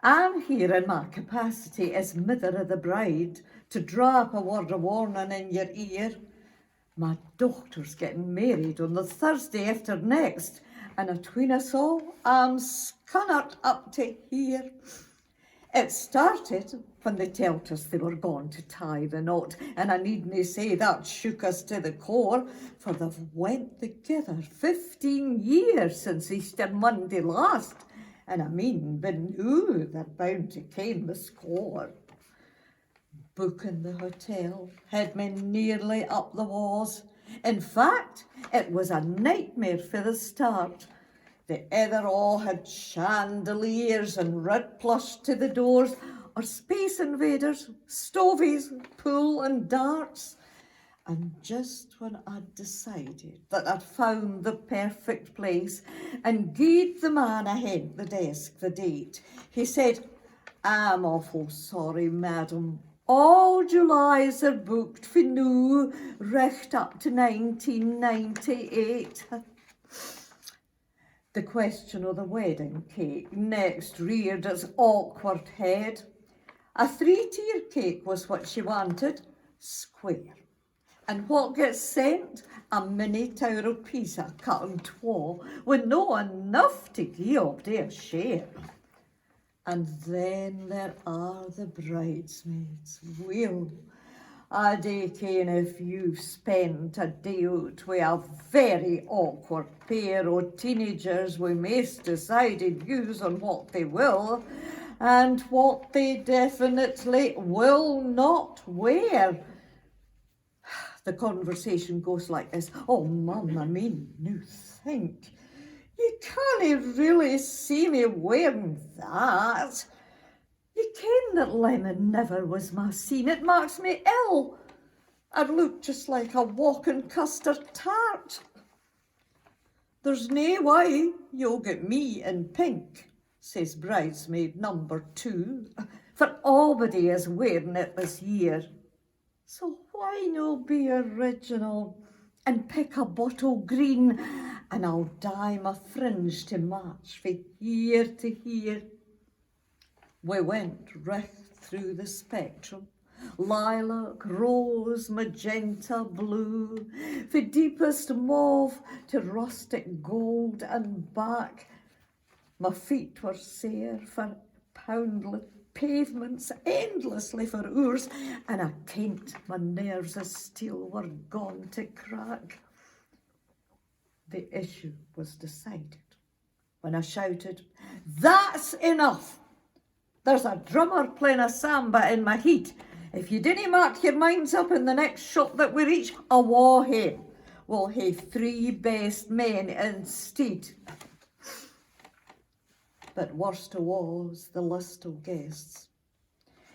I'm here in my capacity as mother of the bride to drop a word of warning in your ear. My daughter's getting married on the Thursday after next, and atween us all, I'm scunnered up to here. It started when they told us they were going to tie the knot, and I needn't say that shook us to the core, for they've went together 15 years since Easter Monday last, and I mean, but now they're bound to ken the score. Booking the hotel had me nearly up the walls. In fact, it was a nightmare for the start. They either all had chandeliers and red plush to the doors, or Space Invaders, stovies, pool and darts. And just when I'd decided that I'd found the perfect place and gave the man ahead the desk the date, he said, "I'm awful sorry, madam. All Julys are booked for now, right up to 1998. The question of the wedding cake next reared its awkward head. A 3-tier cake was what she wanted, square. And what gets sent? A mini tower pizza cut in two, with no enough to give their share. And then there are the bridesmaids. Well, I do ken if you've spent a day out with a very awkward pair of teenagers with most decided views on what they will and what they definitely will not wear. The conversation goes like this. "Oh, Mum, I mean, now think. You can't really see me wearing that. You ken that lemon never was my scene. It marks me ill. I'd look just like a walking custard tart. There's nae way you'll get me in pink," says bridesmaid number 2, "for nobody is wearing it this year. So why no be original and pick a bottle green, and I'll dye my fringe to match from here to here." We went right through the spectrum. Lilac, rose, magenta, blue, the deepest mauve to rustic gold and back. My feet were sore for poundless pavements endlessly for hours, and I kent my nerves of steel were gone to crack. The issue was decided when I shouted, "That's enough! There's a drummer playing a samba in my heat. If you didn't mark your minds up in the next shop that we reach, awa hame. We'll hae 3 best men instead." But worst of all was the list of guests.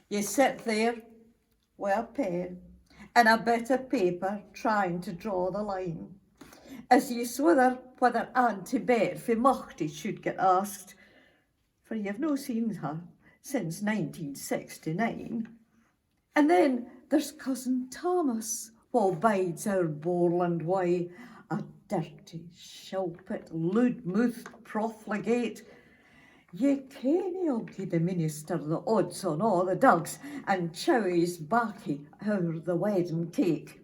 You sit there with a pen and a bit of paper trying to draw the line, as you swither whether Auntie Bet from Muchty should get asked, for you've no seen her since 1969. And then there's Cousin Thomas, who bides our Borland way, a dirty, shilpit, loud-mouthed profligate. Ye ken he'll gie the minister the odds on all the dugs and chow his baccy o'er the wedding cake.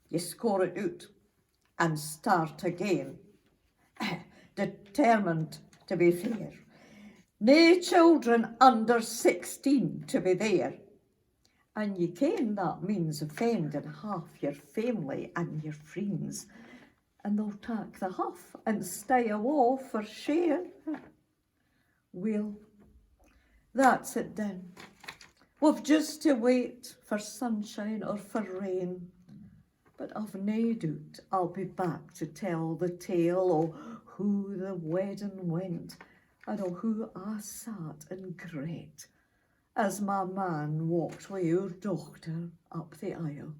You score it out and start again, determined to be fair. Nae children under 16 to be there. And ye ken that means offending half your family and your friends, and they'll tak the huff and stay awa for share. Well, that's it then. We've just to wait for sunshine or for rain. But I've nae doubt I'll be back to tell the tale o' who the wedding went and o' who I sat and gret as my man walked wi' our dochter up the aisle.